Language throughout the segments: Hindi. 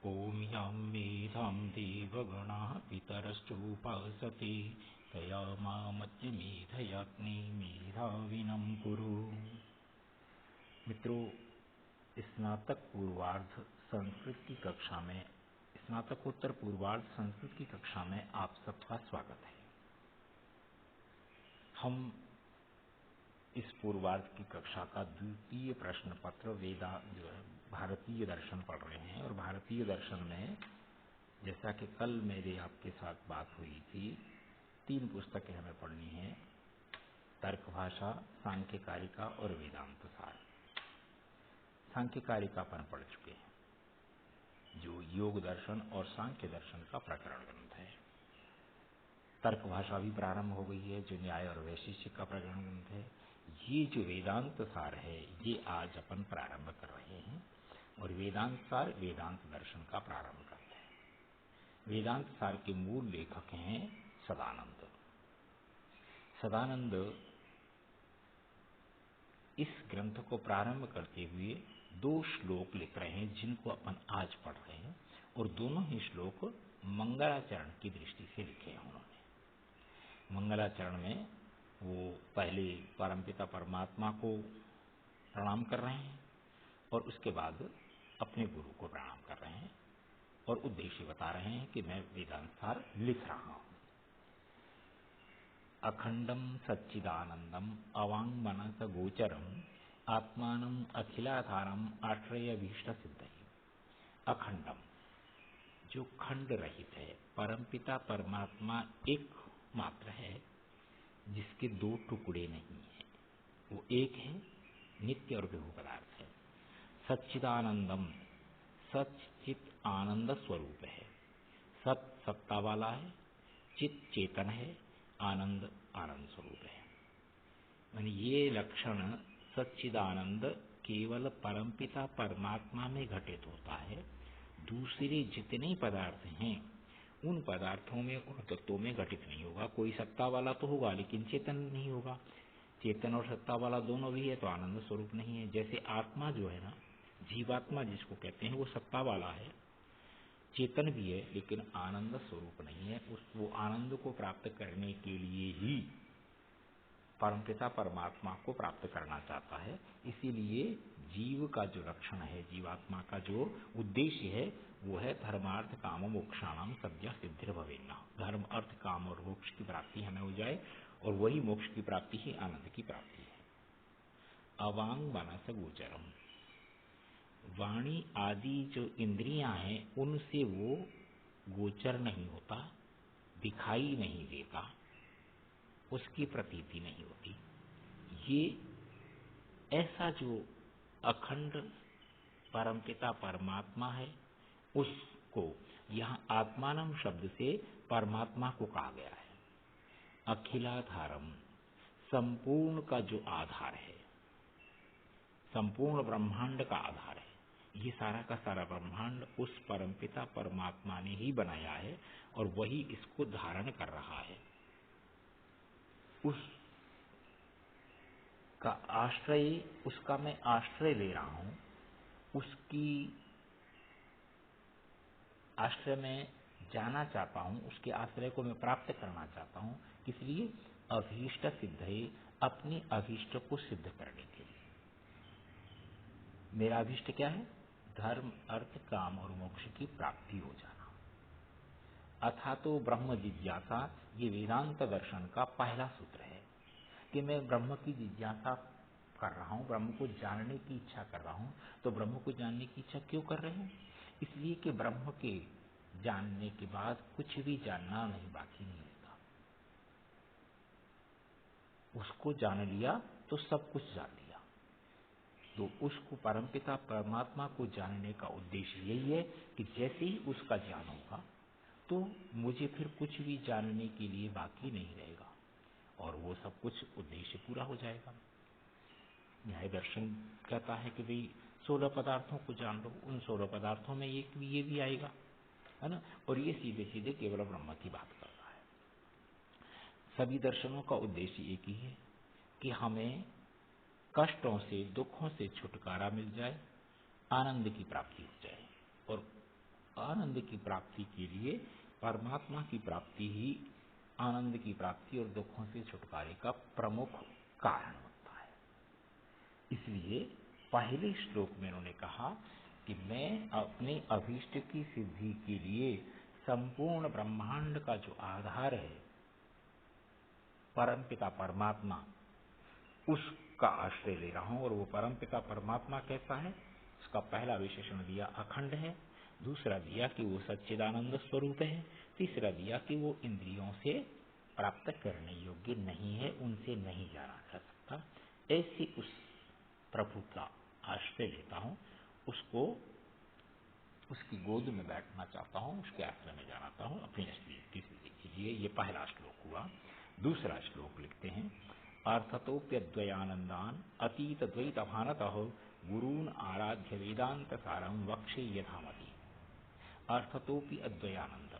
ॐ यं मेधां देवगणाः पितरश्चोपासते तया मामद्य मेधयाग्नि मेधाविनं कुरु। मित्रों, स्नातक पूर्वार्ध संस्कृत की कक्षा में स्नातकोत्तर पूर्वार्ध संस्कृत की कक्षा में आप सबका स्वागत है। हम इस पूर्वार्ध की कक्षा का द्वितीय प्रश्न पत्र जो है भारतीय दर्शन पढ़ रहे हैं। और भारतीय दर्शन में जैसा कि कल मेरे आपके साथ बात हुई थी, 3 पुस्तकें हमें पढ़नी हैं: तर्क भाषा, सांख्य कारिका और वेदांत सार। सांख्य कारिका पर पढ़ चुके हैं, जो योग दर्शन और सांख्य दर्शन का प्रकरण ग्रंथ है। तर्क भाषा भी प्रारंभ हो गई है, जो न्याय और वैशिष्य का प्रकरण ग्रंथ है। ये जो वेदांत सार है, ये आज अपन प्रारंभ कर रहे हैं। और वेदांत सार वेदांत दर्शन का प्रारंभ करते हैं। वेदांत सार के मूल लेखक हैं सदानंद। सदानंद इस ग्रंथ को प्रारंभ करते हुए 2 श्लोक लिख रहे हैं, जिनको अपन आज पढ़ रहे हैं। और दोनों ही श्लोक मंगलाचरण की दृष्टि से लिखे हैं उन्होंने। मंगलाचरण में वो पहले परमपिता परमात्मा को प्रणाम कर रहे हैं और उसके बाद अपने गुरु को प्रणाम कर रहे हैं और उद्देश्य बता रहे हैं कि मैं वेदांत सार लिख रहा हूं। अखंडम सच्चिदानंदम अवांग मनस गोचरम आत्मानम अखिलाधारम आश्रयभीष्ट सिद्धि। अखंडम, जो खंड रहित है। परमपिता परमात्मा एक मात्र है, जिसके 2 टुकड़े नहीं है। वो एक है, नित्य और विभू पदार्थ है। सच्चिदानंदम, सच्चित आनंद स्वरूप है। सत सत्ता वाला है, चित चेतन है, आनंद आनंद स्वरूप है। यानी ये लक्षण सच्चिदानंद केवल परमपिता परमात्मा में घटित होता है। दूसरे जितने पदार्थ हैं, उन पदार्थों में, उन तत्वों में घटित नहीं होगा। कोई सत्ता वाला तो होगा, लेकिन चेतन नहीं होगा। चेतन और सत्ता वाला दोनों भी है, तो आनंद स्वरूप नहीं है। जैसे आत्मा जो है ना, जीवात्मा जिसको कहते हैं, वो सत्ता वाला है, चेतन भी है, लेकिन आनंद स्वरूप नहीं है। वो आनंद को प्राप्त करने के लिए ही परमपिता परमात्मा को प्राप्त करना चाहता है। इसीलिए जीव का जो लक्षण है, जीवात्मा का जो उद्देश्य है, वो है धर्मार्थ काम मोक्षाणाम सद्यः सिद्धिर् भवेन्नः। धर्म, अर्थ, काम और मोक्ष की प्राप्ति हमें हो जाए, और वही मोक्ष की प्राप्ति ही आनंद की प्राप्ति है। अवांग मनस गोचरम, वाणी आदि जो इंद्रियां हैं, उनसे वो गोचर नहीं होता, दिखाई नहीं देता, उसकी प्रतीति नहीं होती। ये ऐसा जो अखंड परमपिता परमात्मा है, उसको यहाँ आत्मानम शब्द से परमात्मा को कहा गया है। अखिलाधारम, संपूर्ण का जो आधार है, संपूर्ण ब्रह्मांड का आधार है। ये सारा का सारा ब्रह्मांड उस परमपिता परमात्मा ने ही बनाया है, और वही इसको धारण कर रहा है। उसका मैं आश्रय ले रहा हूं, उसकी आश्रय में जाना चाहता हूं, उसके आश्रय को मैं प्राप्त करना चाहता हूं। किस लिए? अभीष्ट सिद्धये, अपने अभीष्ट को सिद्ध करने के लिए। मेरा अभीष्ट क्या है? धर्म, अर्थ, काम और मोक्ष की प्राप्ति हो जाना। अथा तो ब्रह्म जिज्ञासा, ये वेदांत दर्शन का पहला सूत्र है कि मैं ब्रह्म की जिज्ञासा कर रहा हूँ, ब्रह्म को जानने की इच्छा कर रहा हूँ। तो ब्रह्म को जानने की इच्छा क्यों कर रहे हैं? इसलिए कि ब्रह्म के जानने के बाद कुछ भी जानना नहीं, बाकी नहीं रहता। उसको जान लिया तो सब कुछ जान लिया। तो उसको, परमपिता परमात्मा को जानने का उद्देश्य यही है कि जैसे ही उसका ज्ञान होगा, तो मुझे फिर कुछ भी जानने के लिए बाकी नहीं रहेगा, और वो सब कुछ उद्देश्य पूरा हो जाएगा। न्याय दर्शन कहता है कि भाई 16 पदार्थों को जान लो, उन 16 पदार्थों में ये भी आएगा, है ना। और ये सीधे सीधे केवल ब्रह्म की बात कर रहा है। सभी दर्शनों का उद्देश्य एक ही है कि हमें कष्टों से, दुखों से छुटकारा मिल जाए, आनंद की प्राप्ति हो जाए। और आनंद की प्राप्ति के लिए परमात्मा की प्राप्ति ही आनंद की प्राप्ति और दुखों से छुटकारे का प्रमुख कारण होता है। इसलिए पहले श्लोक में उन्होंने कहा कि मैं अपने अभीष्ट की सिद्धि के लिए संपूर्ण ब्रह्मांड का जो आधार है परमपिता परमात्मा, उसका आश्रय ले रहा हूं। और वो परमपिता परमात्मा कैसा है? उसका पहला विशेषण दिया अखंड है, दूसरा दिया कि वो सच्चिदानंद स्वरूप है, तीसरा दिया कि वो इंद्रियों से प्राप्त करने योग्य नहीं है, उनसे नहीं जाना जा सकता। ऐसी उस प्रभु का आश्रय लेता हूं, उसको उसकी गोद में बैठना चाहता हूं, उसके आश्रय में जाना चाहता हूं अपनी असली स्थिति के लिए। ये पहला श्लोक हुआ। दूसरा श्लोक लिखते हैं, अर्थतोप्यद्वयानंदान अतीत द्वैत भानतः गुरून् आराध्य वेदांत सारम वक्षे यथामति। अर्थतोपि अद्वयानंद,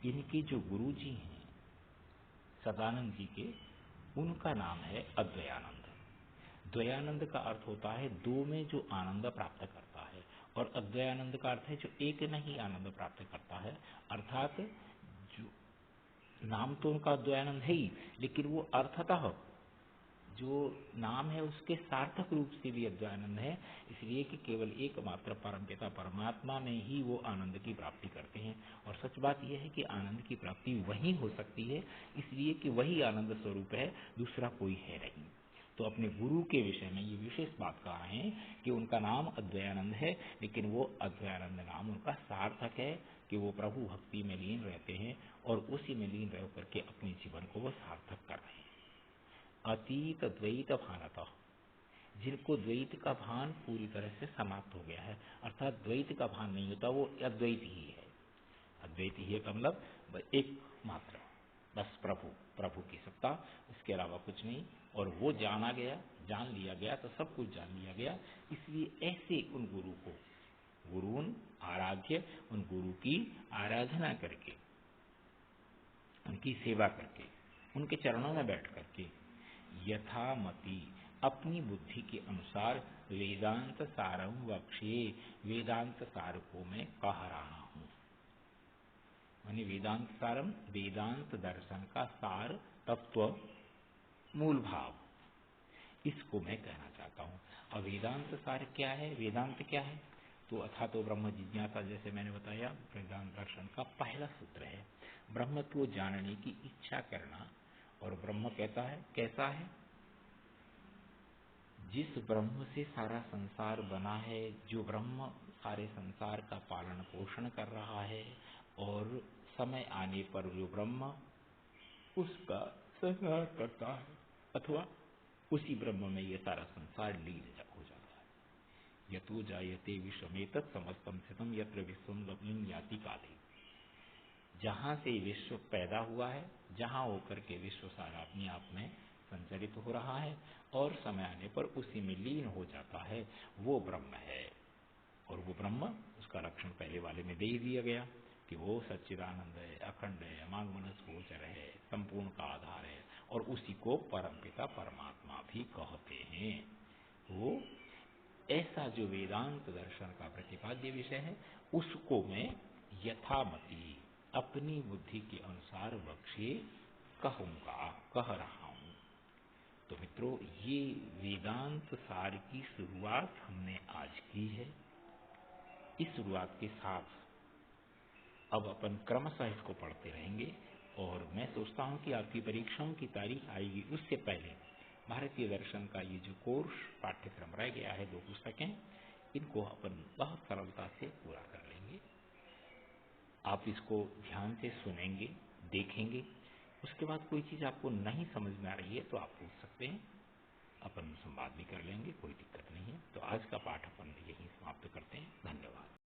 इनके जो गुरु जी हैं सदानंद जी के, उनका नाम है अद्वयानंद। द्वयानंद का अर्थ होता है दो में जो आनंद प्राप्त करता है, और अद्वयानंद का अर्थ है जो एक नहीं आनंद प्राप्त करता है। अर्थात जो नाम तो उनका अद्वयानंद है ही, लेकिन वो अर्थतः जो नाम है उसके सार्थक रूप से भी अद्वयानंद है, इसलिए कि केवल एकमात्र परमपिता परमात्मा में ही वो आनंद की प्राप्ति करते हैं। और सच बात यह है कि आनंद की प्राप्ति वही हो सकती है, इसलिए कि वही आनंद स्वरूप है, दूसरा कोई है नहीं। तो अपने गुरु के विषय में ये विशेष बात कह रहे हैं कि उनका नाम अद्वयानंद है, लेकिन वो अद्वयानंद नाम उनका सार्थक है कि वो प्रभु भक्ति में लीन रहते हैं और उसी में लीन रह करके अपने जीवन को वो सार्थक कर रहे हैं। अतीत द्वैत भानतः, जिनको द्वैत का भान पूरी तरह से समाप्त हो गया है, अर्थात द्वैत का भान नहीं होता, वो अद्वैत ही है। अद्वैत ही है का मतलब एक मात्र, बस प्रभु की सत्ता, इसके अलावा कुछ नहीं। और वो जाना गया, जान लिया गया तो सब कुछ जान लिया गया। इसलिए ऐसे उन गुरु को, गुरुन आराध्य, उन गुरु की आराधना करके, उनकी सेवा करके, उनके चरणों में बैठ करके यथामति अपनी बुद्धि के अनुसार वेदांत सारम वक्षे, वेदांत सार को मैं कह रहा हूं। माने वेदांत सारम, वेदांत दर्शन का सार, तत्व, मूल भाव, इसको मैं कहना चाहता हूं। और वेदांत सार क्या है, वेदांत क्या है? तो अथा तो ब्रह्म जिज्ञासा, जैसे मैंने बताया, वेदांत दर्शन का पहला सूत्र है ब्रह्म को जानने की इच्छा करना। और ब्रह्म कहता है कैसा है? जिस ब्रह्म से सारा संसार बना है, जो ब्रह्म सारे संसार का पालन पोषण कर रहा है, और समय आने पर जो ब्रह्म उसका संहार करता है, अथवा उसी ब्रह्म में ये सारा संसार लीन हो जाता है। यतो जायते विश्वमेतत् समस्तम स्थितम यत्र विश्वम लग्नं याति काले। जहाँ से विश्व पैदा हुआ है, जहाँ होकर के विश्व सारा अपने आप में संचरित हो रहा है और समय आने पर उसी में लीन हो जाता है, वो ब्रह्म है। और वो ब्रह्म, उसका लक्षण पहले वाले में दे ही दिया गया कि वो सच्चिदानंद है, अखंड है, अमांग मनस गोचर है, संपूर्ण का आधार है, और उसी को परमपिता परमात्मा भी कहते हैं। वो ऐसा जो वेदांत दर्शन का प्रतिपाद्य विषय है, उसको मैं यथामति अपनी बुद्धि के अनुसार वक्षे कहूंगा, कह रहा हूं। तो मित्रों, ये वेदांत सार की शुरुआत हमने आज की है। इस शुरुआत के साथ अब अपन क्रमशः इसको पढ़ते रहेंगे, और मैं सोचता हूं कि आपकी परीक्षाओं की तारीख आएगी उससे पहले भारतीय दर्शन का ये जो कोर्स पाठ्यक्रम रह गया है, 2 पुस्तकें, इनको अपन बहुत सरलता से पूरा कर लेंगे। आप इसको ध्यान से सुनेंगे, देखेंगे, उसके बाद कोई चीज़ आपको नहीं समझ में आ रही है तो आप पूछ सकते हैं, अपन संवाद भी कर लेंगे, कोई दिक्कत नहीं है। तो आज का पाठ अपन यहीं समाप्त करते हैं। धन्यवाद।